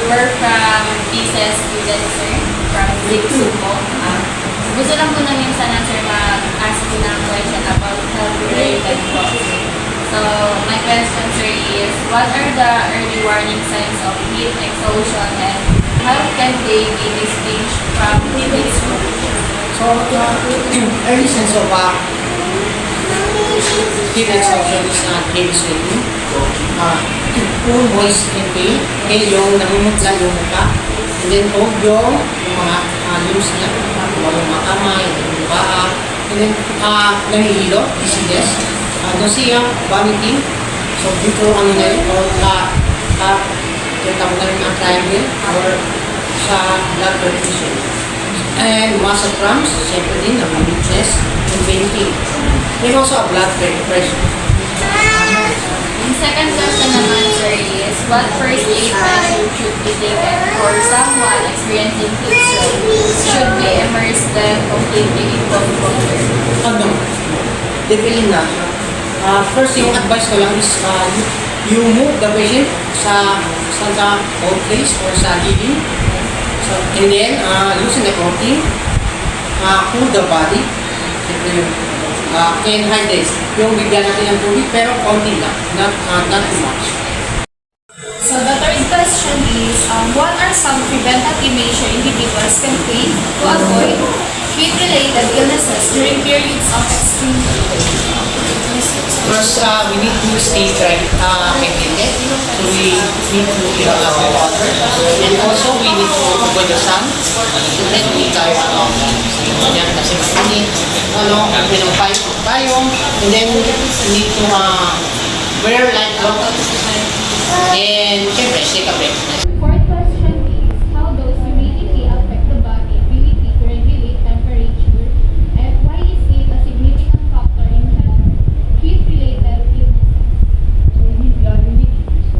we're from thesis student, sir, from Sumo. Gusto lang po namin sana, sir, mag-ask po ng question about health-related causes. So, my question, sir, is what are the early warning signs of heat exhaustion and how can they be distinguished from heat stroke? So, early signs of heat exhaustion is heavy sweating. Full voice and pain. Okay, yung namumutla yung mukha. And then, yung mga limbs niya. Yung mga kamay, yung paa. And then, nahihilo, dizziness. Nausea, vomiting. So, dito ano na yun, or tinatawag namin ang triangle or sa blood perfusion. And muscle cramps, siyempre din, ang weakness, and pain. And also a blood pressure. Yung second question naman, sir, is what first aid measure should be taken for someone experiencing heat stroke? Should we immerse them completely in cold water? Ano? Definitely na. First, yung advice ko lang is you move the patient sa cold place or sa living. So, and then, loosen the clothing, cool the body, and hydrate. Yung bigyan natin ng tubig, pero konti lang, not too much. So the third question is, what are some preventative measures individuals can take to avoid heat-related illnesses during periods of extreme heat? First, we need to stay hydrated. So we need to drink a lot of water. And also, we need to avoid the sun. Then we tayo yan kasi mainit. Payong. And then, we need to wear light clothes. And, syempre, take a break. Fourth question is, how does humidity affect the body ability to regulate temperature, and why is it a significant factor in heat-related illnesses? So, we need humidity. So,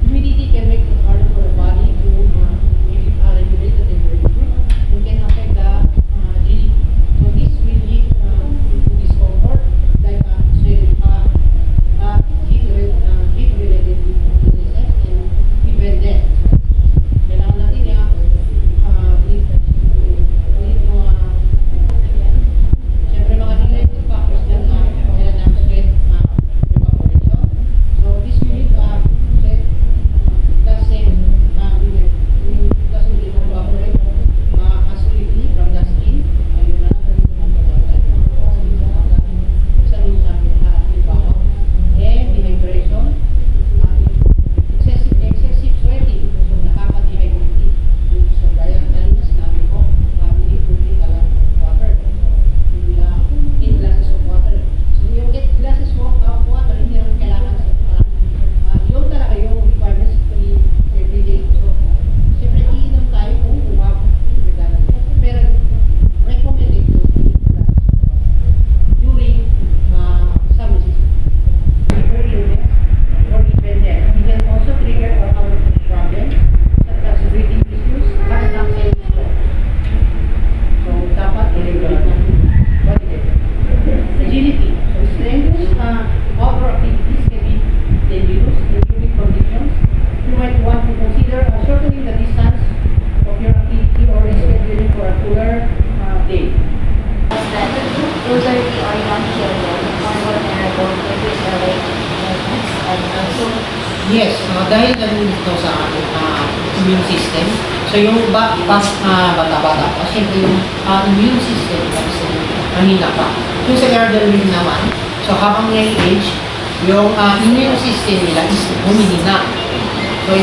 humidity can make it hard for the body to regulate the temperature and can affect the GDP. So, this will lead to discomfort, like heat-related illnesses and even death. Kailangan natin siyempre mga related factors dyan kailangan ng sweat evaporation. So this unit sweat doesn't evaporate as quickly from the skin. Ayun na sa trabaho. And dehydration, excessive sweating, so nakaka-dehydrate. So kaya kanina sinabi ko, we need to drink a lot of water. Maybe 8 glasses of water. So yung 8 glasses of water, hindi naman kailangan sa yun talaga yung requirements every day. So siyempre iinom tayo kung umabot. Pero recommended to during summer season. Or dependent. It can also trigger other problems such as breathing issues, heart attacks, and stroke. So, dapat i-regulate natin body temperature. Agility. So, strenuous outdoor activities can be dangerous in humid conditions. You might want to consider shortening the distance of your activity or rescheduling for a cooler day. Elderly or young children are vulnerable to heat-related illness and also Yes, dahil ganun ito sa ating immune system. So yung bata-bata pa, siyempre yung immune system kasi mahina pa. Yung sa elderly naman, so habang may age, yung immune system nila is humihina. So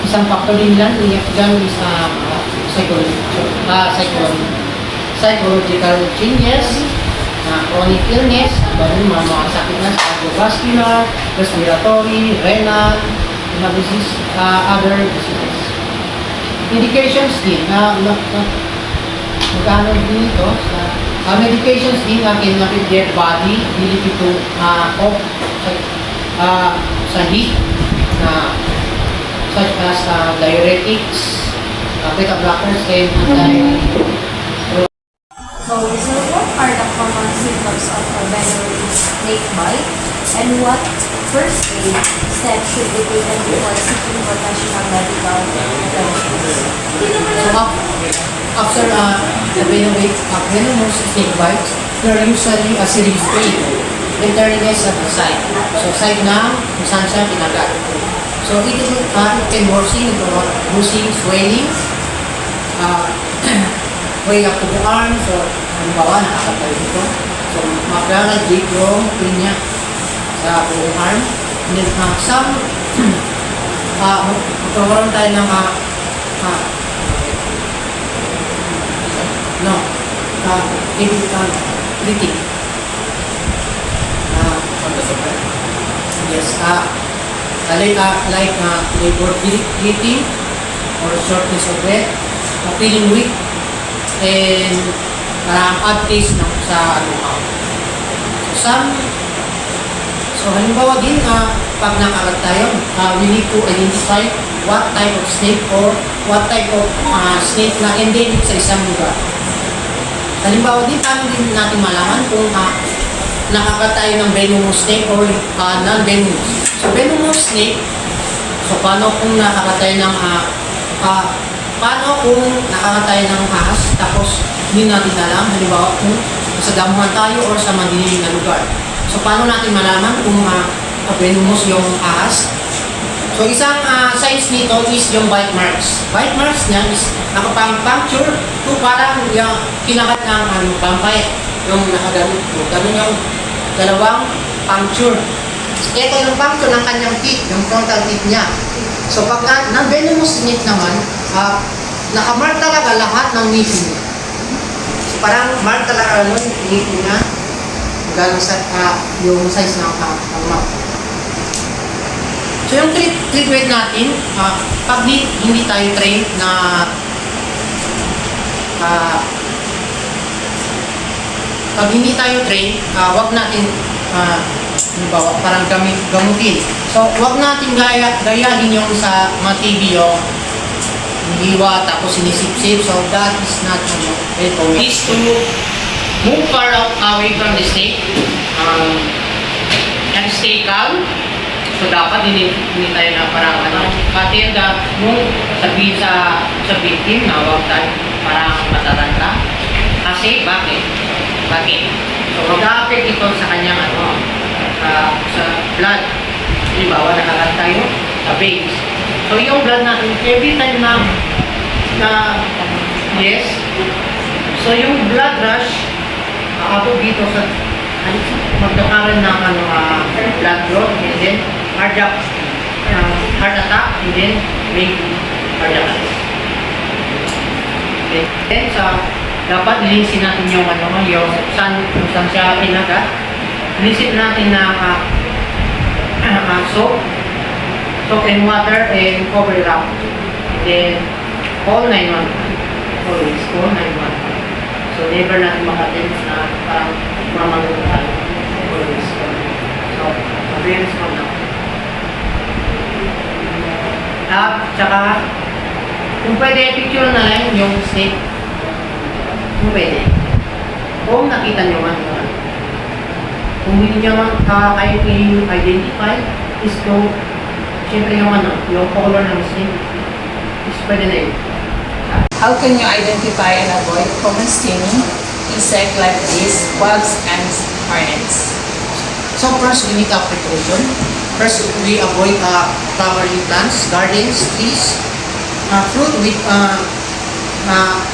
isang factor din lang, dyan is psychological changes, chronic illness, mga sakit na cardiovascular, respiratory, renal, other diseases. Medications din, magkano din ito, medications din can affect their body, ability to cope sa heat, such as diuretics, beta blockers, and So what are the common symptoms of a venereal snake bite? And what first aid steps should be taken before seeking professional medical attention? So after the venomous snake bite, there are usually a serious pain and tenderness at the site. So site na kung saan siya pinagat. So it can worsen into bruising, swelling, way up to the arm. So halimbawa nakakatayo dito. So maglalagay yung pain niya sa buong arm. And then some magkaroon tayo ng critic. Yes, labor bleeding or shortness of breath, feeling weak, and parang odd taste na sa So halimbawa din, pag nakagat tayo, we need to identify what type of snake or what type of snake na endemic sa isang lugar. Halimbawa din, paano din natin malaman kung nakagat tayo ng venomous snake or non-venomous. So venomous snake, so paano kung nakagat tayo ng ahas tapos hindi natin alam, halimbawa kung sa damuhan tayo or sa madilim na lugar. So paano natin malaman kung venomous yung ahas? So isang signs nito is yung bite marks. Bite marks niya is nakapang-puncture to parang yung kinagat ng vampire. Yung nakaganit. Ganun yung dalawang puncture. Ito yung puncture ng kanyang teeth, yung frontal teeth niya. So pag non-venomous snake naman, nakamark talaga lahat ng ngipin niya. So parang mark talaga yung ngipin niya. Galing sa yung size ng mouth. So yung treatment natin, pag hindi tayo trained na wag natin halimbawa, parang gamutin. So wag natin gayahin yung sa mga TV yung hiwa tapos sinisip-sip. So that is not is to move far out away from the snake and stay calm. So dapat hindi tayo na parang pati yung sabihin sa victim na huwag tayo parang matatanda. Kasi bakit? So mag-a-affect ito sa kanyang sa blood. Halimbawa nakagat tayo sa veins. So yung blood natin every time na yes. So yung blood rush abot dito sa magkakaroon ng blood growth and then heart attack and then may cardiac arrest. Okay. Then dapat linisin natin yung yung saan siya pinagat. Linisin natin na soap and water and cover it up. And then call 911. Always call 911. So never natin makatin na parang mamagulo tayo. Always. So, awareness mo na. At saka, kung pwede, picture na lang yung snake. Kung pwede. Kung nakita nyo man. Kung hindi nyo kayo i-identify, is to, syempre yung color ng snake, is pwede na yun. How can you identify and avoid common stinging insect like these, bugs and hornets? So first, we need precaution. First, we avoid flowering plants, gardens, trees,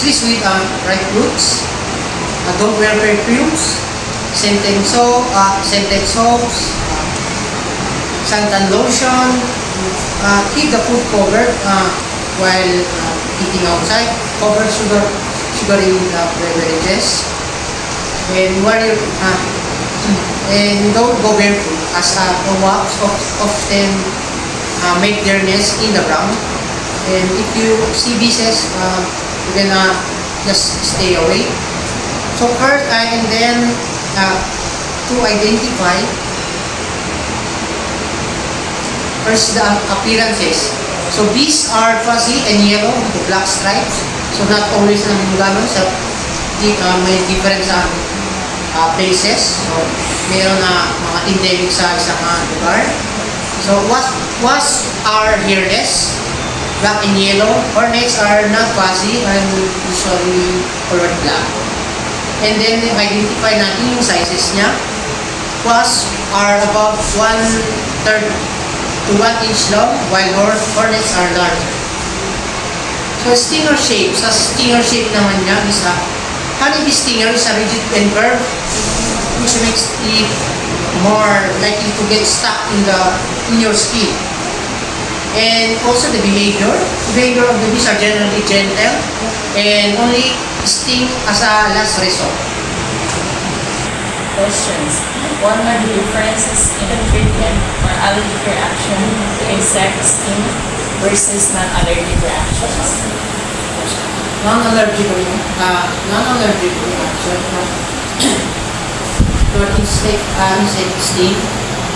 trees with ripe fruits. Don't wear perfumes, scented soaps, suntan lotion. Keep the food covered while eating outside. Cover sugary beverages. And and don't go barefoot as wasps often make their nest in the ground. And if you see bees, you can just stay away. So first, and then to identify first the appearances. So bees are fuzzy and yellow with black stripes. So not always namin gano'n sa may different sa places. So meron na mga endemic sa isang lugar. So wasps are hairless, black and yellow. Hornets are not fuzzy and usually colored black. And then identify natin yung sizes niya. Wasps are about 1/3 to 1 inch long, while hornets are larger. So stinger shape. Sa stinger shape naman niya is honeybee stinger is a rigid and curved, which makes it more likely to get stuck in your skin. And also the behavior of the bees are generally gentle and only sting as a last resort. Questions. What are the differences in the treatment or allergic reaction to insect sting versus non-allergic reactions? Non-allergic reaction to insect sting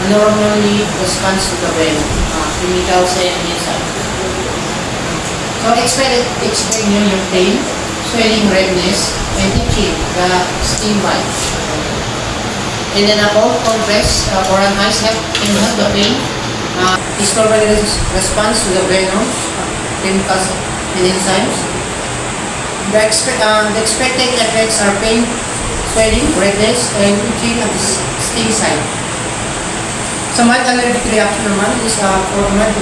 normally responds to the venom, chemicals and enzymes. So expect nyo yung pain, swelling, redness, and itching, the sting bite. And then a cold compress or an ice can help the pain. This normally responds to the venom, chemicals and enzymes. The expected effects are pain, swelling, redness, and itching at the sting site. Sa mild allergic reaction naman is for mild,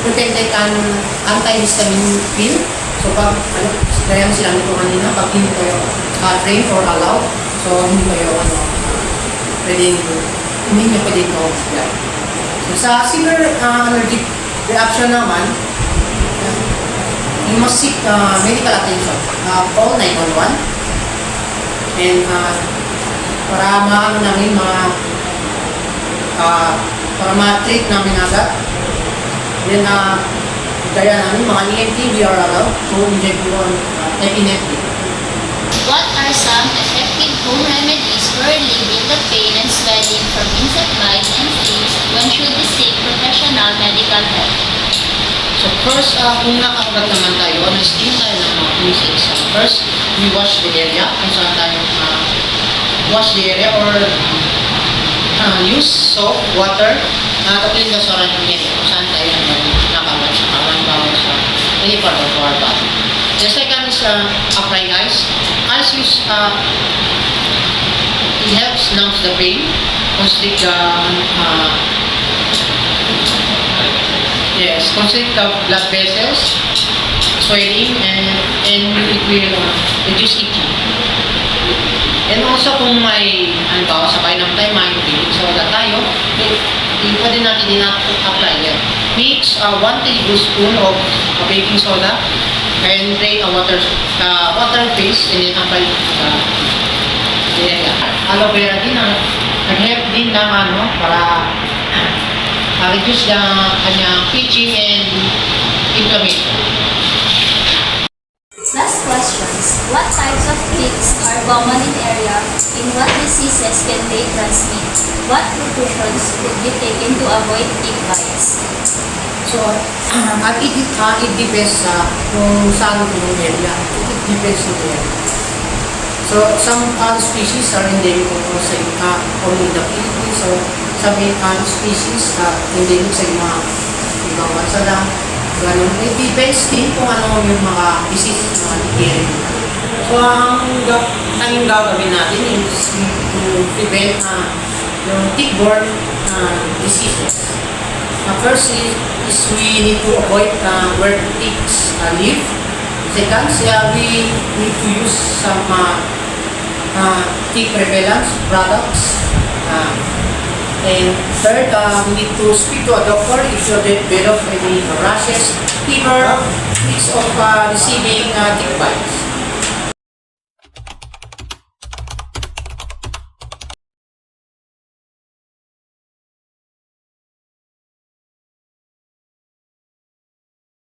you can take an antihistamine pill. So pag, gaya mo sinabi ko kanina, pag hindi kayo trained or allowed, so hindi kayo hindi nyo pwede ito. So sa severe allergic reaction naman, you must seek medical attention. Call 911 and para maano namin para ma-treat namin agad. Then gaya namin mga EMT, we are allowed to inject you on epinephrine. What are some effective home remedies for relieving the pain and swelling from insect bites and stings? When should we seek professional medical help? So first, kung nakakagat naman tayo, na-sting tayo ng mga insects. First, we wash the area, kung saan tayo wash the area or use soap, water, to clean the surrounding area, kung saan tayo nakagat sa kawan, bawal sa any part of our body. The second is apply ice. Ice use, it helps numb the pain, constrict constrict the blood vessels, swelling, and it will reduce itching. And also kung may, halimbawa sa painom tayo, may baking soda tayo, pwede natin din-apply yan. Mix 1 tablespoon of baking soda and drain a water paste and then apply the area. Aloe vera din, nag-help din ng para reduce the kanyang itching and inflammation. Last questions. What types of ticks are common in area? In what diseases can they transmit? What precautions could be taken to avoid tick bites? So, it depends kung saan yung area. It depends on the area. So, some species are endemic sa only in the Philippines. So, some species endemic sa ibang bansa lang. Ganun. It depends din kung ano yung mga diseases na area. So, ang tanging gagawin natin is to prevent yung tick-borne diseases. First is we need to avoid where ticks live. Second, we need to use some tick repellent products. And third, we need to speak to a doctor if you develop any rashes, fever, risks of receiving tick bites.